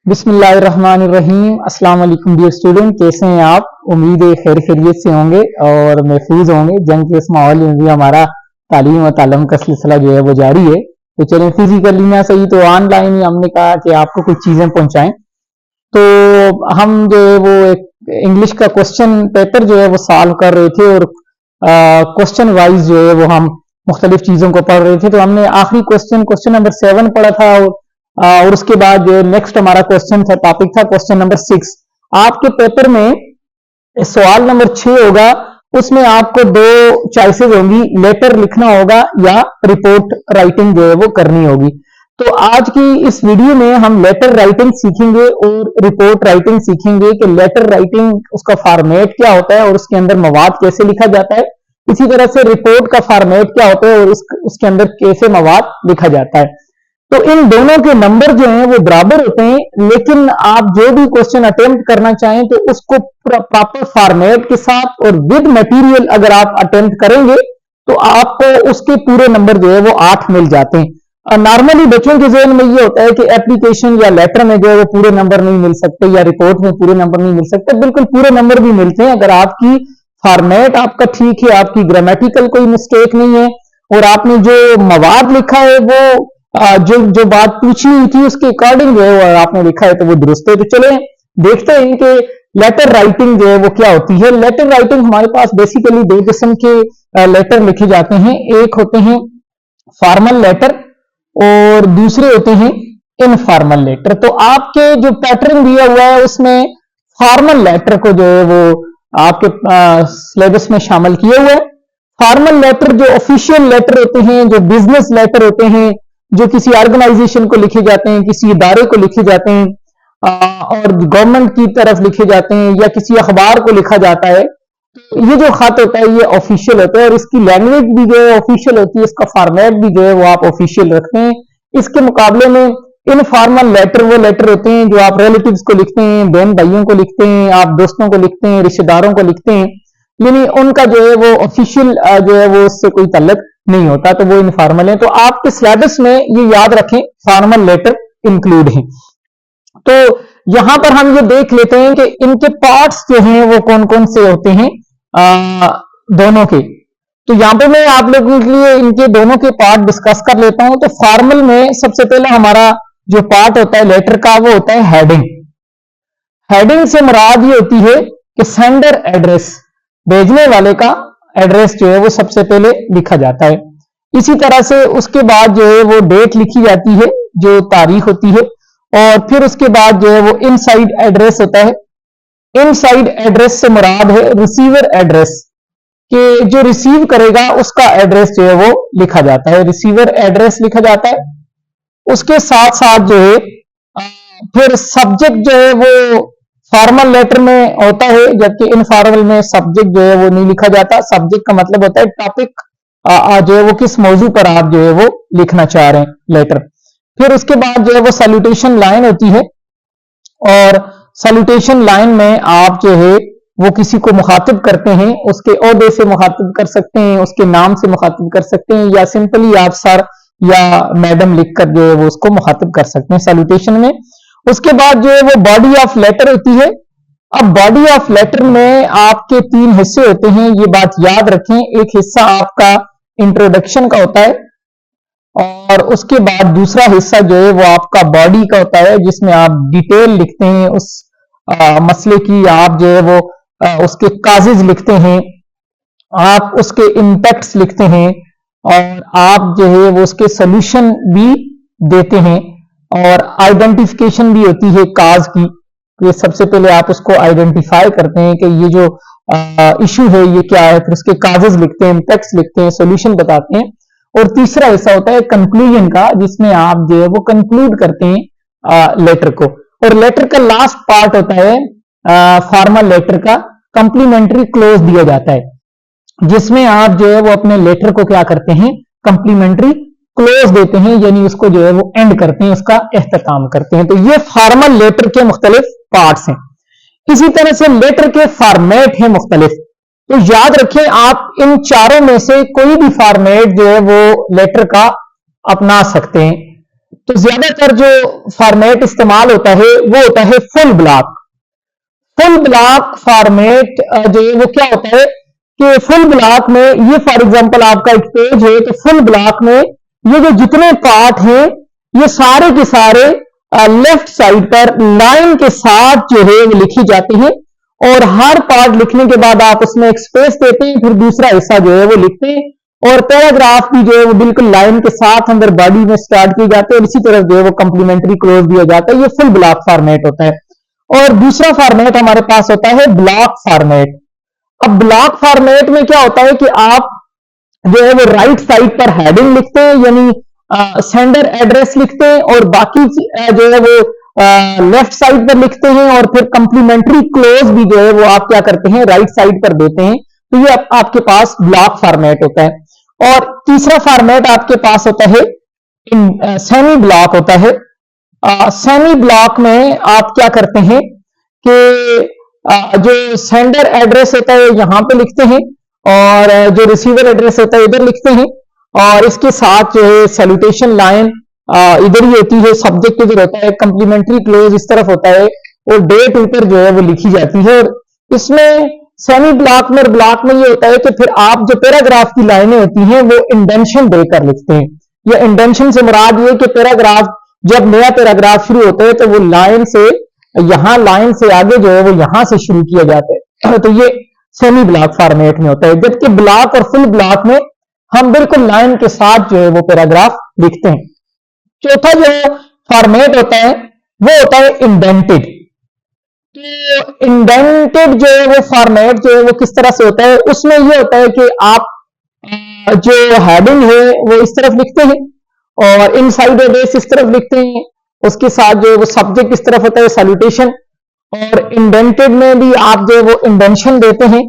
बिस्मिल्लाहिर्रहमानिर्रहीम। अस्सलाम वालेकुम डियर स्टूडेंट, कैसे हैं आप? उम्मीद है खैर खैरियत से होंगे और महफूज होंगे। जंग के इस माहौल में भी हमारा तालीम और तालम का सिलसिला जो है वो जारी है। तो चलें, फिजिकली ना सही तो ऑनलाइन ही हमने कहा कि आपको कुछ चीजें पहुंचाएं। तो हम जो है वो एक इंग्लिश का क्वेश्चन पेपर जो है वो सॉल्व कर रहे थे और क्वेश्चन वाइज जो है वो हम मुख्तलिफ चीजों को पढ़ रहे थे। तो हमने आखिरी क्वेश्चन नंबर 7 पढ़ा था और उसके बाद जो नेक्स्ट हमारा क्वेश्चन था, टॉपिक था क्वेश्चन नंबर 6। आपके पेपर में सवाल नंबर 6 होगा, उसमें आपको दो चॉइसेस होंगी, लेटर लिखना होगा या रिपोर्ट राइटिंग जो है वो करनी होगी। तो आज की इस वीडियो में हम लेटर राइटिंग सीखेंगे और रिपोर्ट राइटिंग सीखेंगे कि लेटर राइटिंग उसका फॉर्मेट क्या होता है और उसके अंदर मवाद कैसे लिखा जाता है। इसी तरह से रिपोर्ट का फॉर्मेट क्या होता है और उसके अंदर कैसे मवाद लिखा जाता है। तो इन दोनों के नंबर जो हैं वो बराबर होते हैं, लेकिन आप जो भी क्वेश्चन अटेम्प्ट करना चाहें तो उसको प्रॉपर फॉर्मेट के साथ और विद मटेरियल अगर आप अटेम्प्ट करेंगे तो आपको उसके पूरे नंबर जो है वो 8 मिल जाते हैं। नॉर्मली बच्चों के ज़हन में ये होता है कि एप्लीकेशन या लेटर में जो है वो पूरे नंबर नहीं मिल सकते या रिपोर्ट में पूरे नंबर नहीं मिल सकते। बिल्कुल पूरे नंबर भी मिलते हैं अगर आपकी फॉर्मेट आपका ठीक है, आपकी ग्रामेटिकल कोई मिस्टेक नहीं है और आपने जो मवाद लिखा है वो जो बात पूछी हुई थी उसके अकॉर्डिंग जो है वो आपने लिखा है तो वो दुरुस्त है। तो चले देखते हैं कि लेटर राइटिंग जो है वो क्या होती है। लेटर राइटिंग हमारे पास बेसिकली दो किस्म के लेटर लिखे जाते हैं। एक होते हैं फॉर्मल लेटर और दूसरे होते हैं इनफॉर्मल लेटर। तो आपके जो पैटर्न दिया हुआ है उसमें फॉर्मल लेटर को जो है वो आपके सिलेबस में शामिल किया हुआ है। फॉर्मल लेटर जो ऑफिशियल लेटर होते हैं, जो बिजनेस लेटर होते हैं, जो किसी ऑर्गेनाइजेशन को लिखे जाते हैं, किसी इदारे को लिखे जाते हैं और गवर्नमेंट की तरफ लिखे जाते हैं या किसी अखबार को लिखा जाता है, तो ये जो खत होता है ये ऑफिशियल होता है और इसकी लैंग्वेज भी जो है ऑफिशियल होती है, इसका फॉर्मेट भी जो है वो आप ऑफिशियल रखते हैं। इसके मुकाबले में इनफॉर्मल लेटर वो लेटर होते हैं जो आप रिलेटिव्स को लिखते हैं, बहन भाइयों को लिखते हैं, आप दोस्तों को लिखते हैं, रिश्तेदारों को लिखते हैं, यानी उनका जो है वो ऑफिशियल जो है वो उससे कोई ताल्लुक नहीं होता, तो वो इनफॉर्मल है। तो आपके सिलेबस में ये याद रखें फॉर्मल लेटर इंक्लूड है। तो यहां पर हम ये देख लेते हैं कि इनके पार्ट्स जो हैं वो कौन कौन से होते हैं दोनों के। तो यहां पे मैं आप लोगों के लिए इनके दोनों के पार्ट डिस्कस कर लेता हूं। तो फॉर्मल में सबसे पहले हमारा जो पार्ट होता है लेटर का वो होता है हेडिंग। हेडिंग से मुराद ये होती है कि सेंडर एड्रेस, भेजने वाले का एड्रेस जो है वो सबसे पहले लिखा जाता है। इसी तरह से उसके बाद जो है वो डेट लिखी जाती है, जो तारीख होती है, और फिर उसके बाद जो है वो इनसाइड एड्रेस होता है। इनसाइड एड्रेस से मुराद है रिसीवर एड्रेस, कि जो रिसीव करेगा उसका एड्रेस जो है वो लिखा जाता है, रिसीवर एड्रेस लिखा जाता है। उसके साथ साथ जो है फिर सब्जेक्ट जो है वो फॉर्मल लेटर में होता है, जबकि इनफॉर्मल में सब्जेक्ट जो है वो नहीं लिखा जाता। सब्जेक्ट का मतलब होता है टॉपिक जो है वो किस मौजू पर आप जो है वो लिखना चाह रहे हैं लेटर। फिर उसके बाद जो है वो सैल्यूटेशन लाइन होती है और सैल्यूटेशन लाइन में आप जो है वो किसी को मुखातिब करते हैं, उसके ओहदे से मुखातिब कर सकते हैं, उसके नाम से मुखातिब कर सकते हैं या सिंपली आप सर या मैडम लिखकर जो है वो उसको मुखातिब कर सकते हैं सैल्यूटेशन में। उसके बाद जो है वो बॉडी ऑफ लेटर होती है। अब बॉडी ऑफ लेटर में आपके 3 हिस्से होते हैं, ये बात याद रखें। एक हिस्सा आपका इंट्रोडक्शन का होता है और उसके बाद दूसरा हिस्सा जो है वो आपका बॉडी का होता है, जिसमें आप डिटेल लिखते हैं उस मसले की, आप जो है वो उसके काजेज लिखते हैं, आप उसके इंपैक्ट्स लिखते हैं और आप जो है वो उसके सोल्यूशन भी देते हैं और आइडेंटिफिकेशन भी होती है काज की। ये सबसे पहले आप उसको आइडेंटिफाई करते हैं कि ये जो इशू है ये क्या है, फिर उसके काजेज लिखते हैं, इंपैक्ट्स लिखते हैं, सॉल्यूशन बताते हैं। और तीसरा हिस्सा होता है कंक्लूजन का, जिसमें आप जो है वो कंक्लूड करते हैं लेटर को। और लेटर का लास्ट पार्ट होता है फॉर्मल लेटर का कंप्लीमेंट्री क्लोज दिया जाता है, जिसमें आप जो है वो अपने लेटर को क्या करते हैं, कंप्लीमेंट्री क्लोज देते हैं, यानी उसको जो है वो एंड करते हैं, उसका इख्तिताम करते हैं। तो ये फॉर्मल लेटर के मुख्तलिफ पार्ट्स हैं। इसी तरह से लेटर के फॉर्मेट हैं मुख्तलिफ। तो याद रखें आप इन चारों में से कोई भी फॉर्मेट जो है वो लेटर का अपना सकते हैं। तो ज्यादातर जो फॉर्मेट इस्तेमाल होता है वो होता है full block. Full block format जो है वो क्या होता है कि फुल ब्लॉक में ये फॉर एग्जांपल आपका एक पेज है, तो फुल ब्लॉक में ये जो जितने पार्ट हैं ये सारे के सारे लेफ्ट साइड पर लाइन के साथ जो है वो लिखी जाती है, और हर पार्ट लिखने के बाद आप उसमें एक स्पेस देते हैं, फिर दूसरा हिस्सा जो है वो लिखते हैं, और पैराग्राफ भी जो है वो बिल्कुल लाइन के साथ अंदर बॉडी में स्टार्ट किए जाते हैं, और इसी तरह जो है वो कंप्लीमेंट्री क्लोज दिया जाता है। ये फुल ब्लॉक फॉर्मेट होता है। और दूसरा फॉर्मेट हमारे पास होता है ब्लॉक फॉर्मेट। अब ब्लॉक फॉर्मेट में क्या होता है कि आप जो है वो राइट साइड पर हेडिंग लिखते हैं, यानी सेंडर एड्रेस लिखते हैं, और बाकी जो है वो लेफ्ट साइड पर लिखते हैं, और फिर कंप्लीमेंट्री क्लोज भी जो है वो आप क्या करते हैं राइट साइड पर देते हैं। तो ये आपके पास ब्लॉक फॉर्मेट होता है। और तीसरा फॉर्मेट आपके पास होता है सेमी ब्लॉक होता है। सेमी ब्लॉक में आप क्या करते हैं कि जो सेंडर एड्रेस होता है यहां पे लिखते हैं, और जो रिसीवर एड्रेस होता है इधर लिखते हैं, और इसके साथ जो है सैल्यूटेशन लाइन इधर ही होती है, सब्जेक्ट इधर होता है, कंप्लीमेंट्री क्लोज इस तरफ होता है, और डेट ऊपर जो है वो लिखी जाती है। और इसमें सेमी ब्लॉक में और ब्लॉक में ये होता है कि फिर आप जो पैराग्राफ की लाइनें होती हैं वो इंडेंशन देकर लिखते हैं। या इंडेंशन से मुराद ये कि पैराग्राफ जब नया पैराग्राफ शुरू होता है तो वो लाइन से यहां लाइन से आगे जो है वो यहां से शुरू किया जाता है। तो ये सेमी ब्लॉक फॉर्मेट में होता है। जबकि ब्लॉक और फुल ब्लॉक में हम बिल्कुल लाइन के साथ जो है वो पैराग्राफ लिखते हैं। चौथा जो फॉर्मेट होता है वो होता है इंडेंटेड। तो इंडेंटेड जो है वो फॉर्मेट जो है वो किस तरह से होता है, उसमें ये होता है कि आप जो हेडिंग है वो इस तरफ लिखते हैं, और इनसाइड एड्रेस इस तरफ लिखते हैं, उसके साथ जो है वो सब्जेक्ट इस तरफ होता है सैल्यूटेशन, और इंडेंटेड में भी आप जो है वो इंडेंशन देते हैं,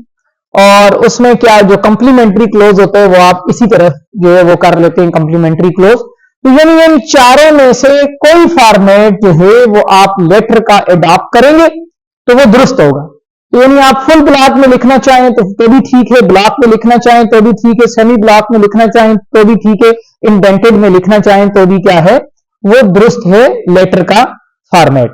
और उसमें क्या जो कंप्लीमेंट्री क्लोज होता है वो आप इसी तरह जो है वो कर लेते हैं कंप्लीमेंट्री क्लोज। तो यानी इन चारों में से कोई फॉर्मेट जो है वो आप लेटर का एडॉप्ट करेंगे तो वो दुरुस्त होगा। तो यानी आप फुल ब्लॉक में लिखना चाहें तो भी ठीक है, ब्लॉक में लिखना चाहें तो भी ठीक है, सेमी ब्लॉक में लिखना चाहें तो भी ठीक है, इंडेंटेड में लिखना चाहें तो भी क्या है वो दुरुस्त है लेटर का फॉर्मेट।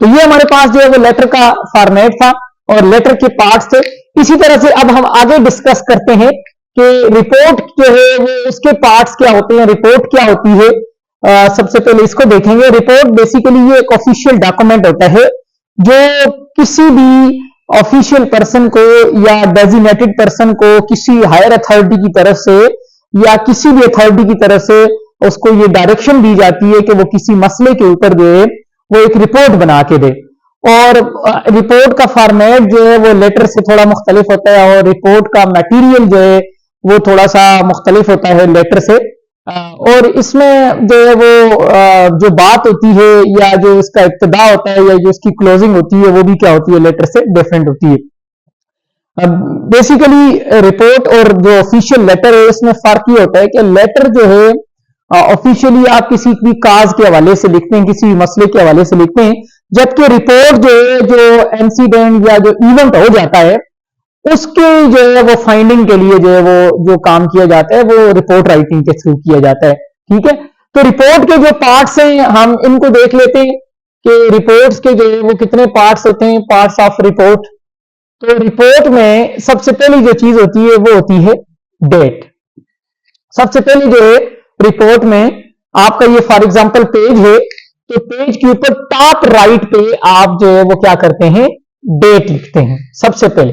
तो ये हमारे पास जो है वो लेटर का फॉर्मेट था और लेटर के पार्ट्स थे। इसी तरह से अब हम आगे डिस्कस करते हैं कि रिपोर्ट जो है वो उसके पार्ट्स क्या होते हैं, रिपोर्ट क्या होती है। सबसे पहले इसको देखेंगे। रिपोर्ट बेसिकली ये एक ऑफिशियल डॉक्यूमेंट होता है जो किसी भी ऑफिशियल पर्सन को या डेजिग्नेटेड पर्सन को किसी हायर अथॉरिटी की तरफ से या किसी भी अथॉरिटी की तरफ से उसको ये डायरेक्शन दी जाती है कि वो किसी मसले के ऊपर जो है वो एक रिपोर्ट बना के दे। और रिपोर्ट का फॉर्मेट जो है वो लेटर से थोड़ा मुख्तलिफ होता है, और रिपोर्ट का मटेरियल जो है वो थोड़ा सा मुख्तलिफ होता है लेटर से। और इसमें जो है वो जो बात होती है या जो इसका इब्तिदा होता है या जो इसकी क्लोजिंग होती है वो भी क्या होती है लेटर से डिफरेंट होती है। बेसिकली रिपोर्ट और जो ऑफिशियल लेटर है इसमें फर्क ये होता है कि लेटर जो है ऑफिशियली आप किसी भी काज के हवाले से लिखते हैं, किसी भी मसले के हवाले से लिखते हैं, जबकि रिपोर्ट जो है जो इंसिडेंट या जो इवेंट हो जाता है उसके जो है वो फाइंडिंग के लिए जो है वो जो काम किया जाता है वो रिपोर्ट राइटिंग के थ्रू किया जाता है। ठीक है, तो रिपोर्ट के जो पार्ट्स हैं हम इनको देख लेते हैं कि रिपोर्ट्स के जो है वो कितने पार्ट्स होते हैं, पार्ट्स ऑफ रिपोर्ट। तो रिपोर्ट में सबसे पहली जो चीज होती है वो होती है डेट। सबसे पहले जो है रिपोर्ट में आपका ये फॉर एग्जांपल पेज है, तो पेज के ऊपर टॉप राइट पे आप जो है वो क्या करते हैं डेट लिखते हैं सबसे पहले।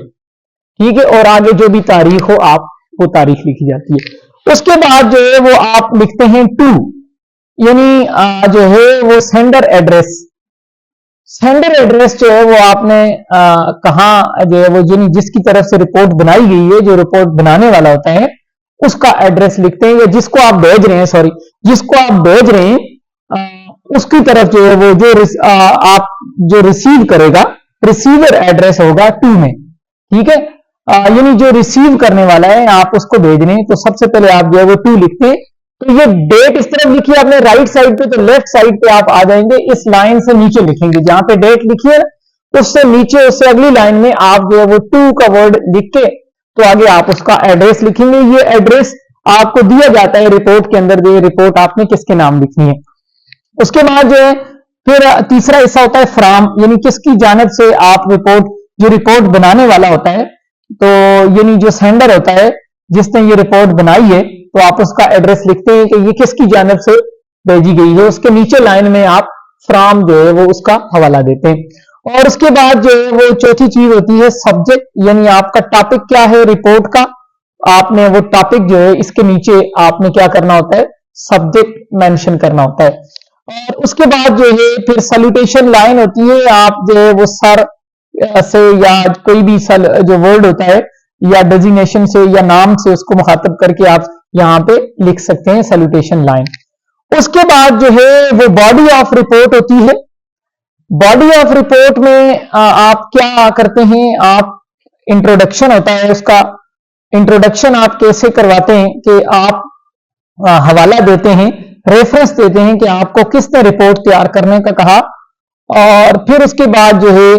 ठीक है, और आगे जो भी तारीख हो आप वो तारीख लिखी जाती है। उसके बाद जो है वो आप लिखते हैं टू, यानी जो है वो सेंडर एड्रेस। सेंडर एड्रेस जो है वो आपने कहां जो है वो जिसकी तरफ से रिपोर्ट बनाई गई है, जो रिपोर्ट बनाने वाला होता है उसका एड्रेस लिखते हैं, या जिसको आप भेज रहे हैं, सॉरी जिसको आप भेज रहे हैं उसकी तरफ जो है वो जो आप जो रिसीव करेगा रिसीवर एड्रेस होगा टू में। ठीक है, यानी जो रिसीव करने वाला है आप उसको भेज रहे हैं, तो सबसे पहले आप जो है वो टू लिखते हैं। तो ये डेट इस तरफ लिखी है आपने राइट साइड पे, तो लेफ्ट साइड पे आप आ जाएंगे, इस लाइन से नीचे लिखेंगे जहां पे डेट लिखी है उससे नीचे उससे अगली लाइन में आप जो है वो टू का वर्ड लिख के तो आगे आप उसका एड्रेस लिखेंगे। ये एड्रेस आपको दिया जाता है रिपोर्ट के अंदर, जो रिपोर्ट आपने किसके नाम लिखनी है। उसके बाद जो है फिर तीसरा हिस्सा होता है फ्रॉम, यानी किसकी जानिब से आप रिपोर्ट, जो रिपोर्ट बनाने वाला होता है, तो यानी जो सेंडर होता है जिसने ये रिपोर्ट बनाई है, तो आप उसका एड्रेस लिखते हैं कि ये किसकी जानिब से भेजी गई है। उसके नीचे लाइन में आप फ्रॉम जो है वो उसका हवाला देते हैं। और उसके बाद जो है वो चौथी चीज होती है सब्जेक्ट, यानी आपका टॉपिक क्या है रिपोर्ट का, आपने वो टॉपिक जो है इसके नीचे आपने क्या करना होता है, सब्जेक्ट मेंशन करना होता है। और उसके बाद जो है फिर सैल्यूटेशन लाइन होती है, आप जो है वो सर से या कोई भी जो वर्ड होता है या डेजिग्नेशन से या नाम से उसको मुखातब करके आप यहां पे लिख सकते हैं सैल्यूटेशन लाइन। उसके बाद जो है वो बॉडी ऑफ रिपोर्ट होती है। बॉडी ऑफ रिपोर्ट में आप क्या करते हैं, आप इंट्रोडक्शन होता है उसका, इंट्रोडक्शन आप कैसे करवाते हैं कि आप हवाला देते हैं, रेफरेंस देते हैं कि आपको किसने रिपोर्ट तैयार करने का कहा। और फिर उसके बाद जो है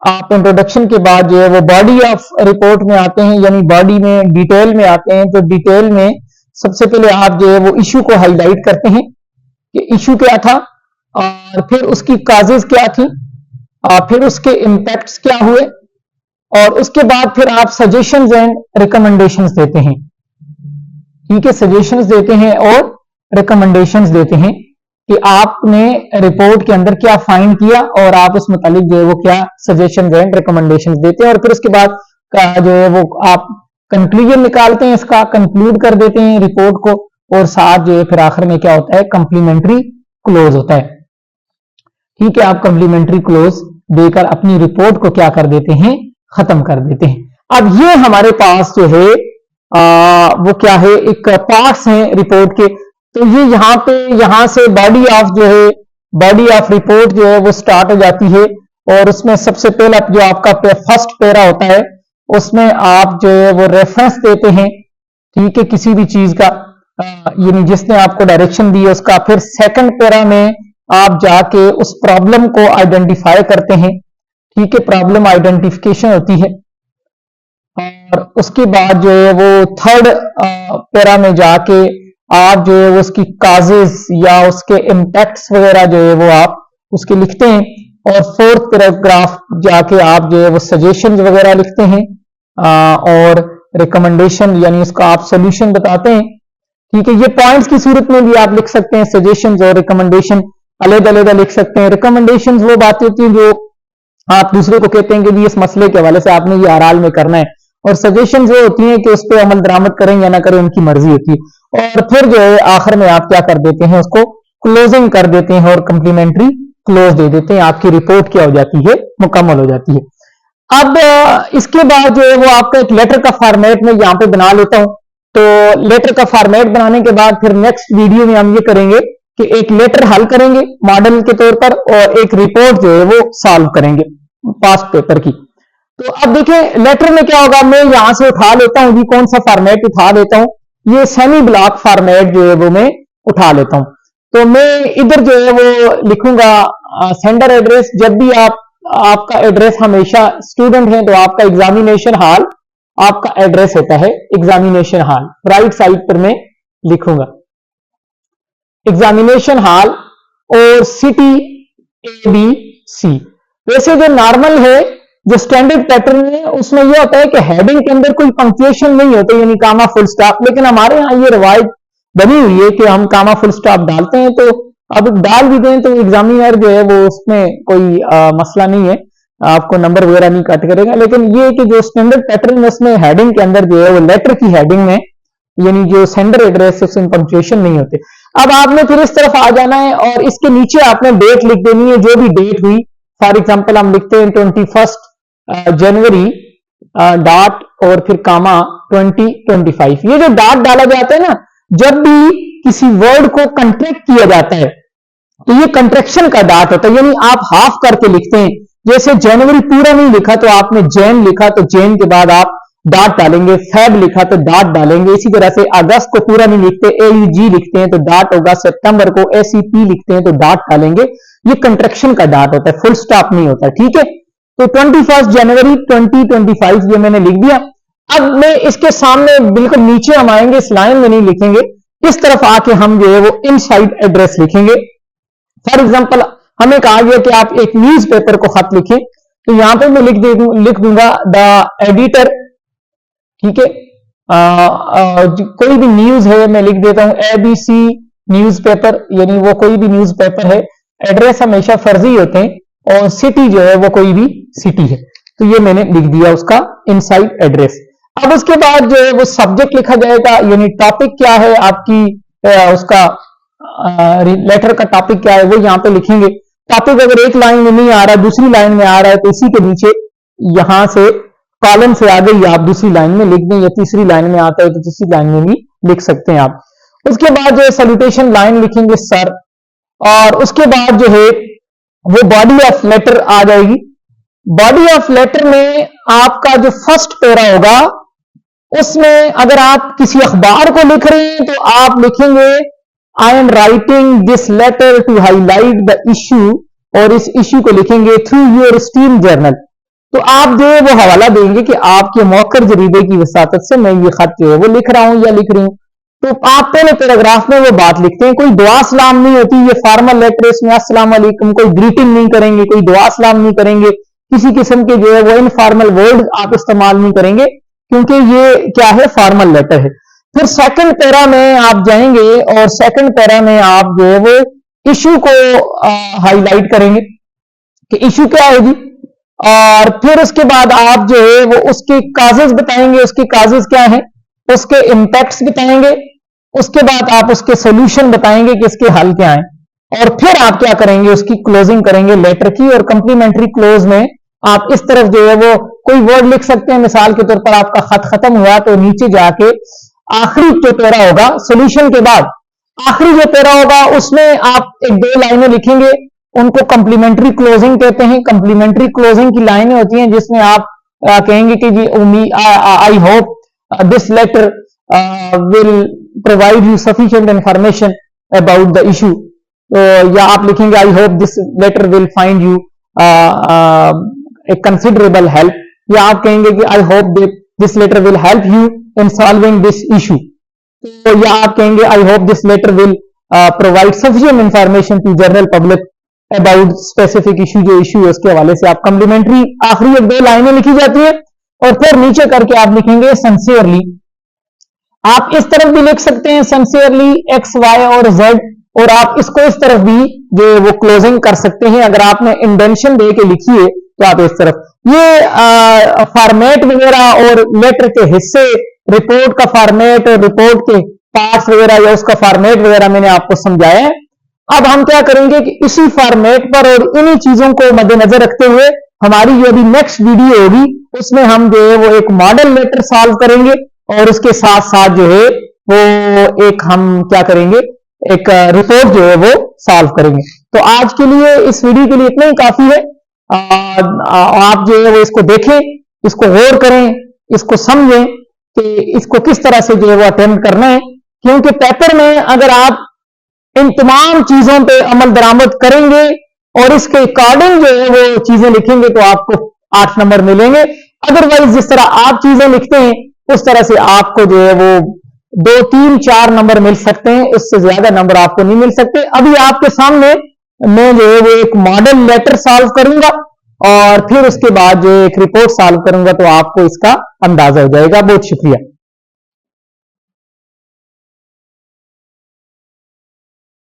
आप इंट्रोडक्शन के बाद जो है वो बॉडी ऑफ रिपोर्ट में आते हैं, यानी बॉडी में डिटेल में आते हैं। तो डिटेल में सबसे पहले आप जो है वो इशू को हाईलाइट करते हैं कि इशू क्या था, और फिर उसकी काजेज क्या थी, और फिर उसके इम्पैक्ट्स क्या हुए, और उसके बाद फिर आप सजेशंस एंड रिकमेंडेशंस देते हैं। ठीक है, सजेशंस देते हैं और रिकमेंडेशंस देते हैं कि आपने रिपोर्ट के अंदर क्या फाइंड किया, और आप उस मुतालिक जो है वो क्या सजेशंस एंड रिकमेंडेशंस देते हैं। और फिर उसके बाद का जो है वो आप कंक्लूजन निकालते हैं, इसका कंक्लूड कर देते हैं रिपोर्ट को, और साथ जो है फिर आखिर में क्या होता है, कंप्लीमेंट्री क्लोज होता है। ठीक है, आप कंप्लीमेंट्री क्लोज देकर अपनी रिपोर्ट को क्या कर देते हैं, खत्म कर देते हैं। अब ये हमारे पास जो है वो क्या है, एक पार्ट्स हैं रिपोर्ट के। तो ये यहां से बॉडी ऑफ जो है, बॉडी ऑफ रिपोर्ट जो है वो स्टार्ट हो जाती है। और उसमें सबसे पहला जो आपका फर्स्ट पैरा होता है, उसमें आप जो है वो रेफरेंस देते हैं, ठीक है, किसी भी चीज का, यानी जिसने आपको डायरेक्शन दी है उसका। फिर सेकंड पैरा में आप जाके उस प्रॉब्लम को आइडेंटिफाई करते हैं, ठीक है, प्रॉब्लम आइडेंटिफिकेशन होती है। और उसके बाद जो है वो थर्ड पैरा में जाके आप जो है वो उसकी काजेज या उसके इम्पैक्ट्स वगैरह जो है वो आप उसके लिखते हैं। और फोर्थ पैराग्राफ जाके आप जो है वो सजेशन वगैरह लिखते हैं, और रिकमेंडेशन यानी उसका आप सोल्यूशन बताते हैं। ठीक है, ये पॉइंट्स की सूरत में भी आप लिख सकते हैं, सजेशंस और रिकमेंडेशन अलग अलग लिख सकते हैं। रिकमेंडेशंस वो बातें होती हैं जो आप दूसरे को कहते हैं कि इस मसले के हवाले से आपने ये आराल में करना है, और सजेशंस वो होती हैं कि उस पर अमल दरामद करें या ना करें, उनकी मर्जी होती है। और फिर जो है आखिर में आप क्या कर देते हैं, उसको क्लोजिंग कर देते हैं और कंप्लीमेंट्री क्लोज दे देते हैं। आपकी रिपोर्ट क्या हो जाती है, मुकम्मल हो जाती है। अब इसके बाद जो है वो आपका एक लेटर का फॉर्मेट में यहां पे बना लेता हूं। तो लेटर का फॉर्मेट बनाने के बाद फिर नेक्स्ट वीडियो में हम ये करेंगे कि एक लेटर हल करेंगे मॉडल के तौर पर, और एक रिपोर्ट जो है वो सॉल्व करेंगे पास्ट पेपर की। तो अब देखें लेटर में क्या होगा, मैं यहां से उठा लेता हूं जी, कौन सा फॉर्मेट उठा लेता हूं, ये सेमी ब्लॉक फॉर्मेट जो है वो मैं उठा लेता हूं। तो मैं इधर जो है वो लिखूंगा सेंडर एड्रेस। जब भी आपका एड्रेस हमेशा स्टूडेंट है तो आपका एग्जामिनेशन हॉल आपका एड्रेस होता है, एग्जामिनेशन हॉल राइट साइड पर मैं लिखूंगा एग्जामिनेशन हॉल, और सिटी ABC। वैसे जो नॉर्मल है, जो स्टैंडर्ड पैटर्न है, उसमें यह होता है कि हेडिंग के अंदर कोई पंक्चुएशन नहीं होती, यानी कामा फुल स्टॉप। लेकिन हमारे यहाँ ये रवायत बनी हुई है कि हम कामा फुल स्टॉप डालते हैं, तो अब डाल भी दें तो एग्जामिनर जो है वो उसमें कोई मसला नहीं है, आपको नंबर वगैरह नहीं कट करेगा। लेकिन ये है कि जो स्टैंडर्ड पैटर्न है उसमें हेडिंग के अंदर जो है वो लेटर की हेडिंग में, यानी जो सेंडर एड्रेस है उसमें पंक्चुएशन नहीं होते। अब आपने फिर इस तरफ आ जाना है और इसके नीचे आपने डेट लिख देनी है, जो भी डेट हुई। फॉर एग्जाम्पल हम लिखते हैं 21 जनवरी डॉट और फिर कामा 2025। ये जो डॉट डाला जाता है ना, जब भी किसी वर्ड को कंट्रैक्ट किया जाता है तो ये कंट्रैक्शन का डॉट होता है, यानी आप हाफ करके लिखते हैं। जैसे जनवरी पूरा नहीं लिखा तो आपने जैन लिखा तो जैन के बाद आप डॉट डालेंगे, फेब लिखा तो डॉट डालेंगे। इसी तरह से अगस्त को पूरा नहीं लिखते, AUG लिखते हैं तो डॉट होगा। सितंबर को SEP लिखते हैं तो डॉट डालेंगे। ये कंट्रैक्शन का डॉट होता है, फुल स्टॉप नहीं होता। ठीक है, तो 21 जनवरी 2025 ये मैंने लिख दिया। अब मैं इसके सामने बिल्कुल नीचे हम आएंगे, इस लाइन में नहीं लिखेंगे, इस तरफ आके हम जो है वो इनसाइड एड्रेस लिखेंगे। फॉर एग्जाम्पल हमें कहा गया कि आप एक न्यूज़पेपर को खत लिखें, तो यहां पे मैं लिख दूंगा द एडिटर, ठीक है। कोई भी न्यूज है मैं लिख देता हूं ABC न्यूज़पेपर, यानी वो कोई भी न्यूज़पेपर है। एड्रेस हमेशा फर्जी होते हैं और सिटी जो है वो कोई भी सिटी है, तो ये मैंने लिख दिया उसका इनसाइड एड्रेस। अब उसके बाद जो है वो सब्जेक्ट लिखा जाएगा, यानी टॉपिक क्या है आपकी उसका लेटर का टॉपिक क्या है वो यहां पे लिखेंगे। टॉपिक अगर एक लाइन में नहीं आ रहा, दूसरी लाइन में आ रहा है, तो इसी के नीचे यहां से कॉलम से आ गई आप दूसरी लाइन में लिख दें, या तीसरी लाइन में आता है तो तीसरी लाइन में भी लिख सकते हैं आप। उसके बाद जो है सैल्यूटेशन लाइन लिखेंगे सर, और उसके बाद जो है वो बॉडी ऑफ लेटर आ जाएगी। बॉडी ऑफ लेटर में आपका जो फर्स्ट पैरा होगा उसमें अगर आप किसी अखबार को लिख रहे हैं तो आप लिखेंगे I am writing this letter to highlight the issue, और इस इश्यू को लिखेंगे थ्रू योर स्टीम जर्नल। तो आप जो है वो हवाला देंगे कि आपके मौकर जरीदे की वसातत से मैं ये खत जो है वो लिख रहा हूं या लिख रही हूं। तो आप पहले पैराग्राफ में वो बात लिखते हैं। कोई दुआ सलाम नहीं होती, ये फॉर्मल लेटर, इसमें अस्सलाम वालेकुम, कोई ग्रीटिंग नहीं करेंगे, कोई दुआ सलाम नहीं करेंगे, किसी किस्म के जो है वो इनफॉर्मल वर्ड आप इस्तेमाल नहीं करेंगे, क्योंकि ये क्या है, फॉर्मल लेटर है। फिर सेकंड पैरा में आप जाएंगे और सेकंड पैरा में आप जो है वो इश्यू को हाईलाइट करेंगे कि इश्यू क्या है जी, और फिर उसके बाद आप जो है वो उसके काजेज बताएंगे, उसके काजेज क्या है, उसके इंपैक्ट्स बताएंगे। उसके बाद आप उसके सोल्यूशन बताएंगे कि इसके हल क्या है, और फिर आप क्या करेंगे, उसकी क्लोजिंग करेंगे लेटर की। और कंप्लीमेंट्री क्लोज में आप इस तरफ जो है वो कोई वर्ड लिख सकते हैं। मिसाल के तौर पर आपका खत खत्म हुआ तो नीचे जाके आखिरी जो पैरा होगा सोल्यूशन के बाद, आखिरी जो पैरा होगा उसमें आप एक दो लाइनें लिखेंगे, उनको कंप्लीमेंट्री क्लोजिंग कहते हैं। कंप्लीमेंट्री क्लोजिंग की लाइनें होती हैं जिसमें आप कहेंगे कि जी I hope this letter will provide you sufficient information about the issue, या आप लिखेंगे I hope this letter will find you a considerable help, या आप कहेंगे कि I hope this letter will help you in solving this issue, तो या आप कहेंगे I hope this letter will provide sufficient information to general public about specific issue, जो issue है उसके हवाले से आप कंप्लीमेंट्री आखिरी एक दो लाइनें लिखी जाती है। और फिर नीचे करके आप लिखेंगे सिंसियरली। आप इस तरफ भी लिख सकते हैं सिंसियरली X, Y और Z, और आप इसको इस तरफ भी जो वो क्लोजिंग कर सकते हैं। अगर आपने इंडेंशन दे के लिखी है तो आप इस तरफ, ये फॉर्मेट वगैरह और लेटर के हिस्से, रिपोर्ट का फॉर्मेट और रिपोर्ट के पार्ट्स वगैरह या उसका फॉर्मेट वगैरह मैंने आपको समझाया है। अब हम क्या करेंगे कि इसी फॉर्मेट पर और इन्हीं चीजों को मद्देनजर रखते हुए हमारी जो अभी नेक्स्ट वीडियो होगी उसमें हम जो है वो एक मॉडल लेटर सॉल्व करेंगे, और उसके साथ साथ जो है वो एक हम क्या करेंगे, एक रिपोर्ट जो है वो सॉल्व करेंगे। तो आज के लिए इस वीडियो के लिए इतना ही काफी है। आप जो है वो इसको देखें, इसको गौर करें, इसको समझें कि इसको किस तरह से जो है वो अटेम्प्ट करना है, क्योंकि पेपर में अगर आप इन तमाम चीजों पे अमल दरामद करेंगे और इसके अकॉर्डिंग जो है वो चीजें लिखेंगे तो आपको 8 नंबर मिलेंगे। अदरवाइज जिस तरह आप चीजें लिखते हैं उस तरह से आपको जो है वो 2, 3, 4 नंबर मिल सकते हैं, उससे ज्यादा नंबर आपको नहीं मिल सकते। अभी आपके सामने मैं जो है वो एक मॉडल लेटर सॉल्व करूंगा और फिर उसके बाद जो एक रिपोर्ट सॉल्व करूंगा, तो आपको इसका अंदाजा हो जाएगा। बहुत शुक्रिया।